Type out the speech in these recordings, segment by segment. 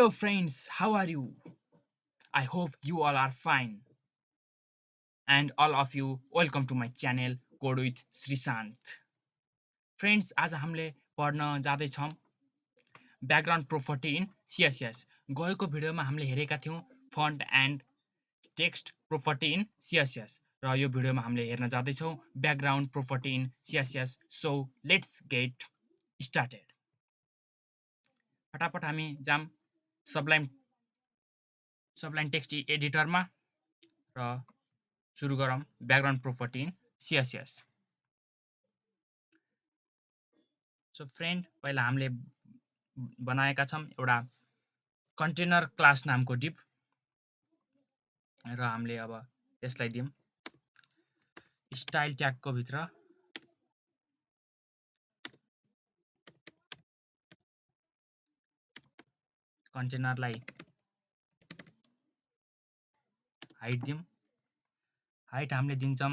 Hello friends, how are you? I hope you all are fine. And all of you, welcome to my channel Code with Srishant. Friends आज हामीले पढ्न जाँदैछौँ background property in CSS. गएको भिडियोमा हामीले हेरेका थियौँ font and text property in CSS र यो भिडियोमा हामीले हेर्न जाँदैछौँ background property in CSS. So let's get started. फटाफट हामी जाम सबलाइन टेक्स्ट एडिटरमा र सुरु गरौँ background property in CSS. So friend पहिला हामीले बनाएका छौँ एउटा कन्टेनर क्लास नामको डिभ र हामीले अब यसलाई दियौँ स्टाइल ट्यागको भित्र कन्टेनरलाई हाइट दियौँ। हाइट हामीले दिन्छौँ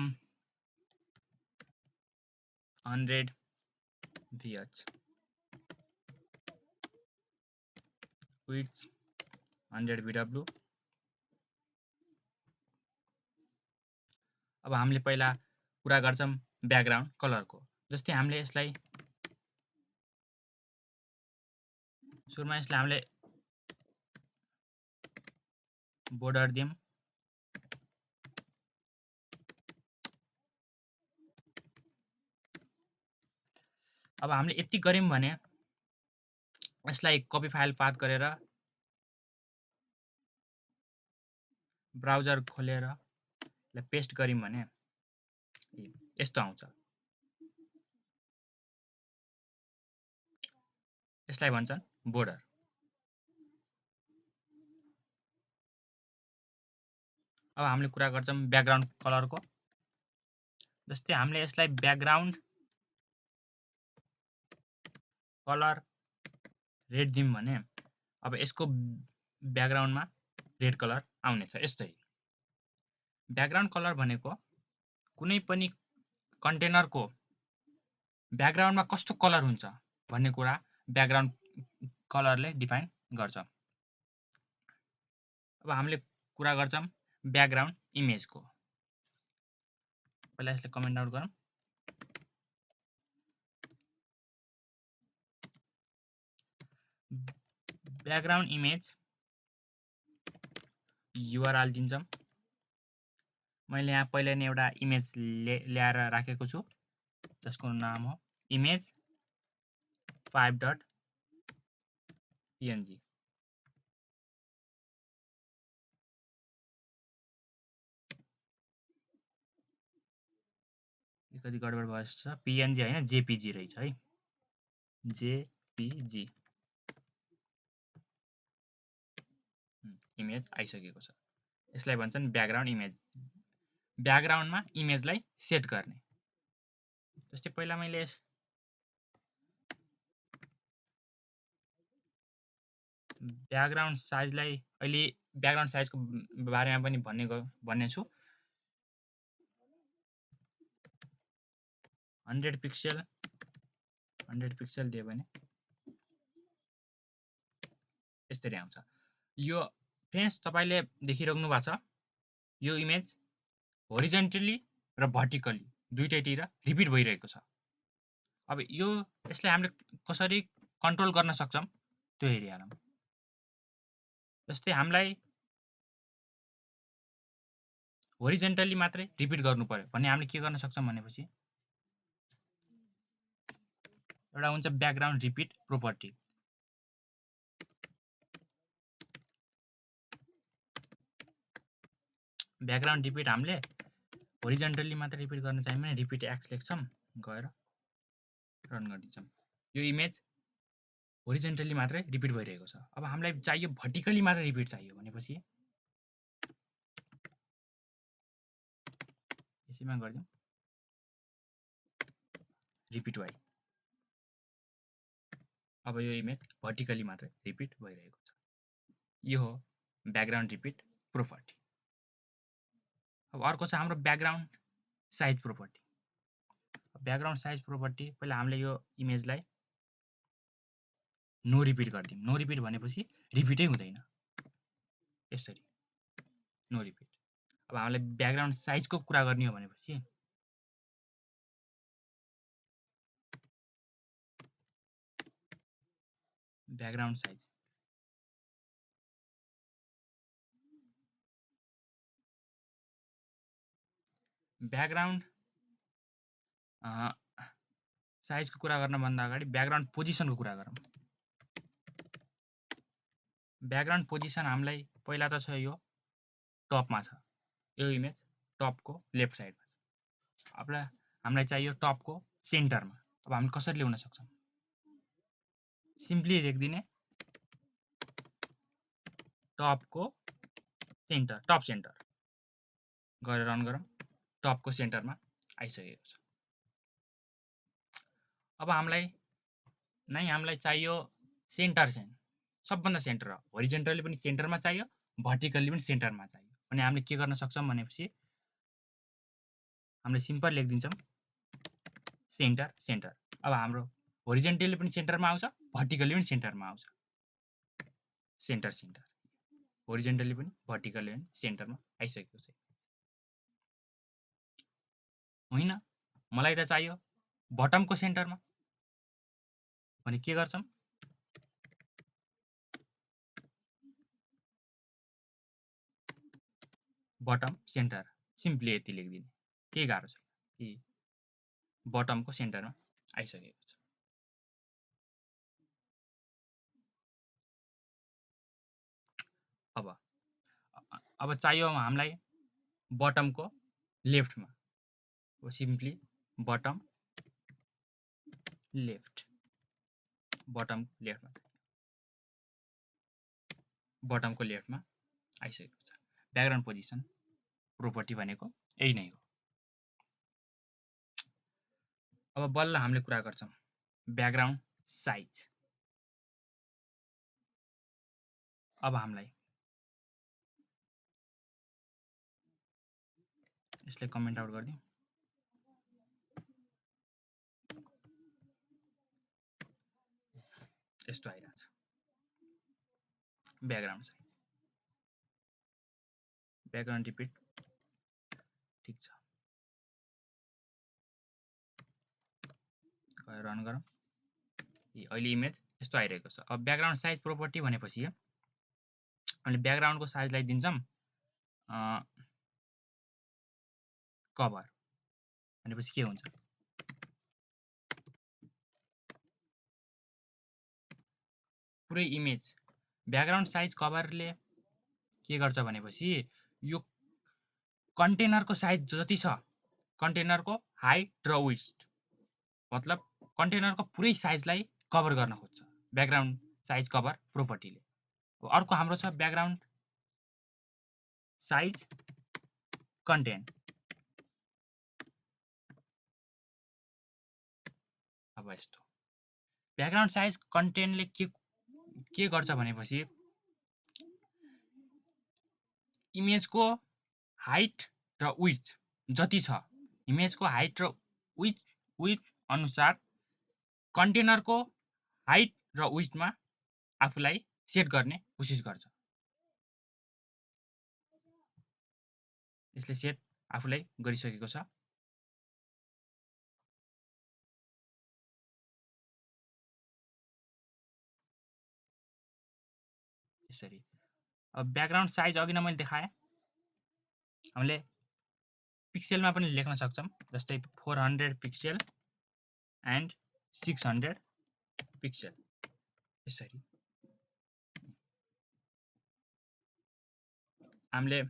100 VH, विड्थ 100 VW। अब हामीले पहिला कुरा गर्छौँ ब्याकग्राउन्ड कलरको। जस्तै हामीले यसलाई सुरुमा हामीले बोर्डर दियौँ। अब हामीले यति गर्यौँ भने यसलाई कपी फाइल पाथ गरेर ब्राउजर खोलेर यसलाई पेस्ट गर्यौँ भने यस्तो आउँछ। यसलाई भन्छन् बोर्डर। अब हामीले कुरा गर्छौँ ब्याकग्राउन्ड कलरको। जस्तै हामीले यसलाई ब्याकग्राउन्ड कलर रेड दियौँ भने अब यसको ब्याकग्राउन्डमा रेड कलर आउनेछ। यस्तै ब्याकग्राउन्ड कलर भनेको कुनै पनि कन्टेनरको ब्याकग्राउन्डमा कस्तो कलर हुन्छ भन्ने कुरा ब्याकग्राउन्ड कलरले डिफाइन गर्छ। अब हामीले कुरा गर्छौँ ब्याकग्राउन्ड इमेजको। पहिला यसलाई कमेन्ट आउट गरौँ। ब्याकग्राउन्ड इमेज युआरएल दिन्छौँ। मैले यहाँ पहिला नै एउटा इमेज ल्याएर राखेको छु जसको नाम हो इमेज 5.png। कति गडबड भएछ, पिएनजी होइन जेपिजी रहेछ है, जेपिजी इमेज आइसकेको छ। यसलाई भन्छन् ब्याकग्राउन्ड इमेज। ब्याकग्राउन्डमा इमेजलाई सेट गर्ने। जस्तै पहिला मैले ब्याकग्राउन्ड साइजलाई अहिले ब्याकग्राउन्ड साइजको बारेमा पनि भन्ने छु। 100 पिक्सल दियो भने यसरी आउँछ। यो फ्रेन्ड्स तपाईले देखिराख्नु भएको छ, यो इमेज होरिजन्टली र भर्टिकली दुईटैतिर रिपिट भइरहेको छ। अब यसलाई हामीले कसरी कन्ट्रोल गर्न सक्छौँ त्यो हेरिहालौँ। जस्तै हामीलाई होरिजन्टली मात्रै रिपिट गर्नु पर्यो भने हामीले के गर्न सक्छौँ भनेपछि एउटा हुन्छ background repeat property. Background repeat हामीले होरिजन्टली मात्र रिपिट गर्न चाहियो भने रिपिट एक्स लेख्छौँ, गएर रन गरिदिन्छौँ। यो इमेज होरिजन्टली मात्रै रिपिट भइरहेको छ। अब हामीलाई चाहियो भर्टिकली मात्र रिपिट चाहियो भनेपछि यसैमा गरिदिउँ रिपिट वाइ। अब यो इमेज भर्टिकली मात्रै रिपिट भइरहेको छ। यो हो ब्याकग्राउन्ड रिपिट प्रोपर्टी। अब अर्को छ हाम्रो background size property. Background size property पहिला हामीले यो इमेजलाई नो रिपिट गरिदिउँ। नो रिपिट भनेपछि रिपिटै हुँदैन, यसरी नो रिपिट। अब हामीलाई ब्याकग्राउन्ड साइजको कुरा गर्ने हो भनेपछि ब्याकग्राउन्ड साइज ब्याकग्राउन्ड साइजको कुरा गर्नभन्दा अगाडि ब्याकग्राउन्ड पोजिसनको कुरा गरौँ। ब्याकग्राउन्ड पोजिसन हामीलाई पहिला त छ यो टपमा छ, यो इमेज टपको लेफ्ट साइडमा छ। अब हामीलाई चाहियो टपको सेन्टरमा। अब हामी कसरी ल्याउन सक्छौँ? सिम्पली लेखिदिने टपको सेन्टर, टप सेन्टर गरेर रन गरौँ। टपको सेन्टरमा आइसकेको छ। अब हामीलाई चाहियो सेन्टर चाहिँ सबभन्दा सेन्टर हो। होरिजेन्टली पनि सेन्टरमा चाहियो, भर्टिकल्ली पनि सेन्टरमा चाहियो। अनि हामीले के गर्न सक्छौँ भनेपछि हामीले सिम्पल लेखिदिन्छौँ सेन्टर सेन्टर। अब हाम्रो होरिजेन्टली पनि सेन्टरमा आउँछ, भर्टिकल्ली पनि सेन्टरमा आउँछ। सेन्टर सेन्टर, होरिजेन्टली पनि भर्टिकल्ली पनि सेन्टरमा आइसकेको छ। होइन, मलाई त चाहियो बटमको सेन्टरमा। भने के गर्छौँ? बटम सेन्टर, सिम्पली यति लेखिदिने, केही गाह्रो छैन। कि बटमको सेन्टरमा आइसकेको छ। अब चाहियो हामीलाई बटमको लेफ्टमा। सिम्पली बटम लेफ्ट, बटम लेफ्टमा, बटमको लेफ्टमा आइसकेको छ। ब्याकग्राउन्ड पोजिसन प्रोपर्टी भनेको यही नै हो। अब बल्ल हामीले कुरा गर्छौँ ब्याकग्राउन्ड साइज। अब हामीलाई यसलाई कमेन्ट आउट गरिदिउँ। यस्तो आइरहेछ ब्याकग्राउन्ड साइज। ब्याकग्राउन्ड रिपिट ठिक छ, रन गरौँ। अहिले इमेज यस्तो आइरहेको छ। अब ब्याकग्राउन्ड साइज प्रोपर्टी भनेपछि हामीले ब्याकग्राउन्डको साइजलाई दिन्छौँ कभर। भनेपछि के हुन्छ? पुरै इमेज ब्याकग्राउन्ड साइज कभरले के गर्छ भनेपछि यो कन्टेनरको साइज जति छ, कन्टेनरको हाइट र विड्थ, मतलब कन्टेनरको पुरै साइजलाई कभर गर्न खोज्छ ब्याकग्राउन्ड साइज कभर प्रोपर्टीले। अर्को हाम्रो छ ब्याकग्राउन्ड साइज कन्टेन्ट। अब यस्तो ब्याकग्राउन्ड साइज कन्टेन्टले के गर्छ भनेपछि इमेजको हाइट र विड्थ जति छ, इमेजको हाइट र विड्थ अनुसार कन्टेनरको हाइट र विड्थमा आफूलाई सेट गर्ने कोसिस गर्छ। यसले सेट आफूलाई गरिसकेको छ। यसरी अब ब्याकग्राउन्ड साइज अघि नै मैले देखाएँ, हामीले पिक्सेलमा पनि लेख्न सक्छौँ। जस्तै 400 पिक्सेल एन्ड 600 पिक्सेल। यसरी हामीले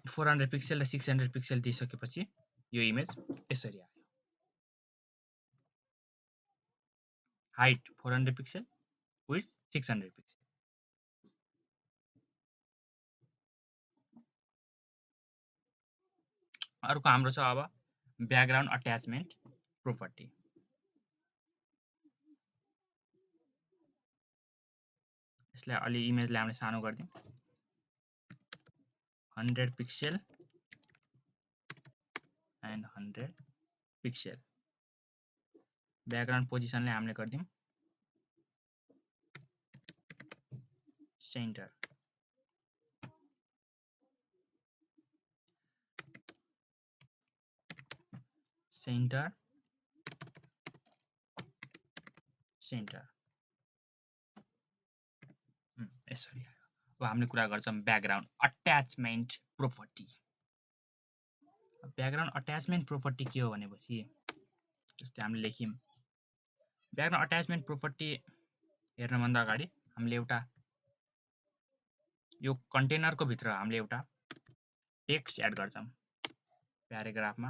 400 पिक्सेल र 600 पिक्सेल दिइसकेपछि यो इमेज यसरी आयो। Height 400 pixel, width 600 pixel. अर्को हाम्रो छ अब ब्याकग्राउन्ड अट्याचमेन्ट प्रोपर्टी। यसलाई अलि इमेजलाई हामीले सानो गरिदिउँ। 100 पिक्सेल एन्ड 100 पिक्सेल। ब्याकग्राउन्ड पोजिसनलाई हामीले गरिदिउँ सेन्टर। सेन्टर सेन्टर यसरी आयो। अब हामीले कुरा गर्छौँ background attachment property. Background attachment property के हो भनेपछि जस्तै हामीले लेख्यौँ ब्याकग्राउन्ड अट्याचमेन्ट प्रोपर्टी हेर्नभन्दा अगाडि हामीले एउटा यो कन्टेनरको भित्र हामीले एउटा टेक्स्ट एड गर्छौँ। प्याराग्राफमा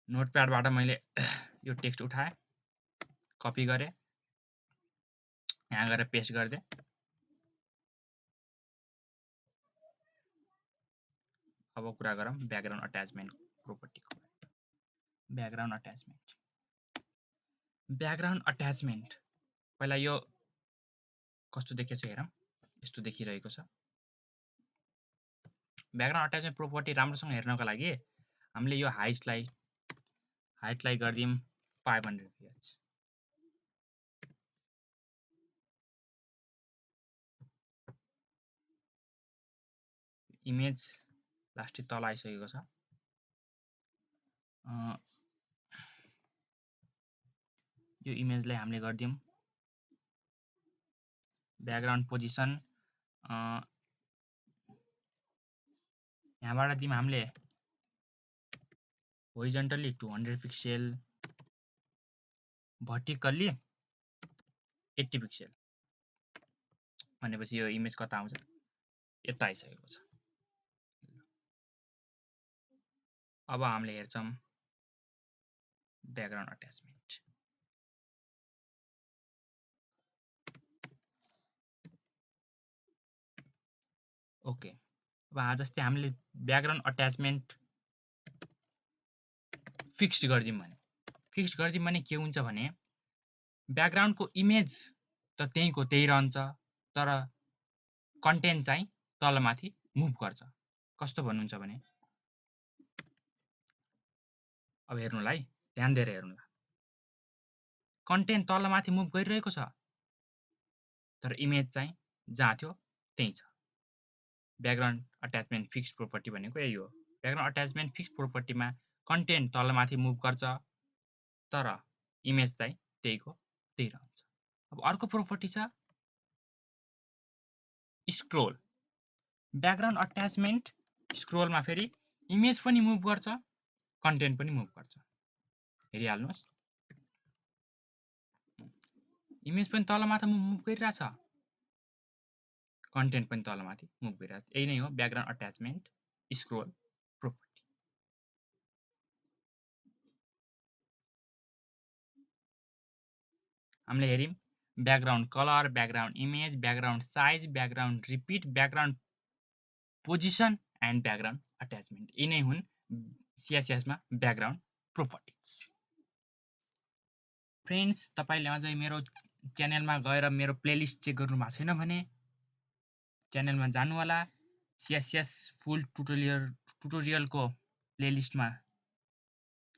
नोटप्याडबाट मैले यो टेक्स्ट उठाएँ, कपी गरेँ, यहाँ गएर पेस्ट गरिदिएँ। अब कुरा गरौँ ब्याकग्राउन्ड अट्याचमेन्ट प्रोपर्टीको। ब्याकग्राउन्ड अट्याचमेन्ट पहिला यो कस्तो देखेछ हेरौँ। यस्तो देखिरहेको छ। ब्याकग्राउन्ड अट्याचमेन्ट प्रोपर्टी राम्रोसँग हेर्नको लागि हामीले यो हाइटलाई गरिदिउँ 500 px। इमेज लास्टै तल आइसकेको छ। यो इमेजलाई हामीले गरिदिउँ ब्याकग्राउन्ड पोजिसन यहाँबाट दिउँ हामीले होरिजन्टल्ली 200 पिक्सेल, भर्टिकल्ली 80 पिक्सेल। भनेपछि यो इमेज कता आउँछ? यता आइसकेको छ। अब हामीले हेर्छौँ ब्याकग्राउन्ड अट्याचमेन्ट। ओके, अब जस्तै हामीले ब्याकग्राउन्ड अट्याचमेन्ट फिक्स्ड गरिदिउँ भने के हुन्छ भने ब्याकग्राउन्डको इमेज त त्यहीँको त्यही रहन्छ, तर कन्टेन्ट चाहिँ तलमाथि मुभ गर्छ। कस्तो भन्नुहुन्छ भने अब हेर्नुलाई ध्यान दिएर हेर्नुला। कन्टेन्ट तलमाथि मुभ गरिरहेको छ, तर इमेज चाहिँ जहाँ थियो त्यही छ। ब्याकग्राउन्ड अट्याचमेन्ट फिक्स्ड प्रोपर्टी भनेको यही हो। ब्याकग्राउन्ड अट्याचमेन्ट फिक्स्ड प्रोपर्टीमा कन्टेन्ट तलमाथि मुभ गर्छ, तर इमेज चाहिँ त्यहीको त्यही रहन्छ। अब अर्को प्रोपर्टी छ स्क्रोल। ब्याकग्राउन्ड अट्याचमेन्ट स्क्रोलमा फेरि इमेज पनि मुभ गर्छ, कन्टेन्ट पनि मुभ गर्छ। हेरिहाल्नुहोस्, इमेज पनि तलमाथि मुभ गरिरहेछ, कन्टेन्ट पनि तलमाथि मुभ गरिरहेछ। यही नै हो ब्याकग्राउन्ड अट्याचमेन्ट स्क्रोल प्रोपर्टी। हामीले हेर्यौँ background colour, background image, background size, background repeat, background position and background attachment. यी नै हुन् CSS मा ब्याकग्राउन्ड प्रोपर्टिज। फ्रेन्ड्स, तपाईले अझै मेरो च्यानलमा गएर मेरो प्लेलिस्ट चेक गर्नु भएको छैन भने च्यानलमा जानु होला। CSS फुल ट्युटोरियलको प्लेलिस्टमा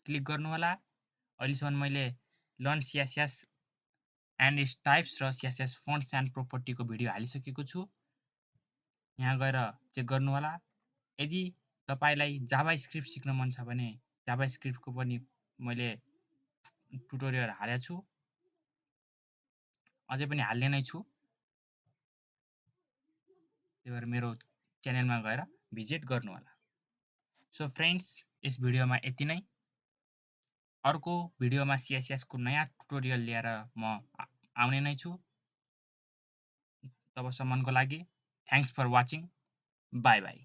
क्लिक गर्नु होला। अहिलेसम्म मैले learn CSS and its types र CSS फन्ट्स एन्ड प्रोपर्टीको भिडियो हालिसकेको छु। यहाँ गएर चेक गर्नु होला। यदि तपाईलाई जाभास्क्रिप्ट सिक्न मन छ भने जाभास्क्रिप्टको पनि मैले ट्युटोरियल हालेको छु, अझै पनि हाल्ने नै छु। त्यही भएर मेरो च्यानलमा गएर भिजिट गर्नु होला। सो फ्रेन्ड्स, यस भिडियोमा यति नै। अर्को भिडियोमा CSS को नयाँ ट्युटोरियल लिएर म आउने नै छु। तबसम्मको लागि thanks for watching. Bye by.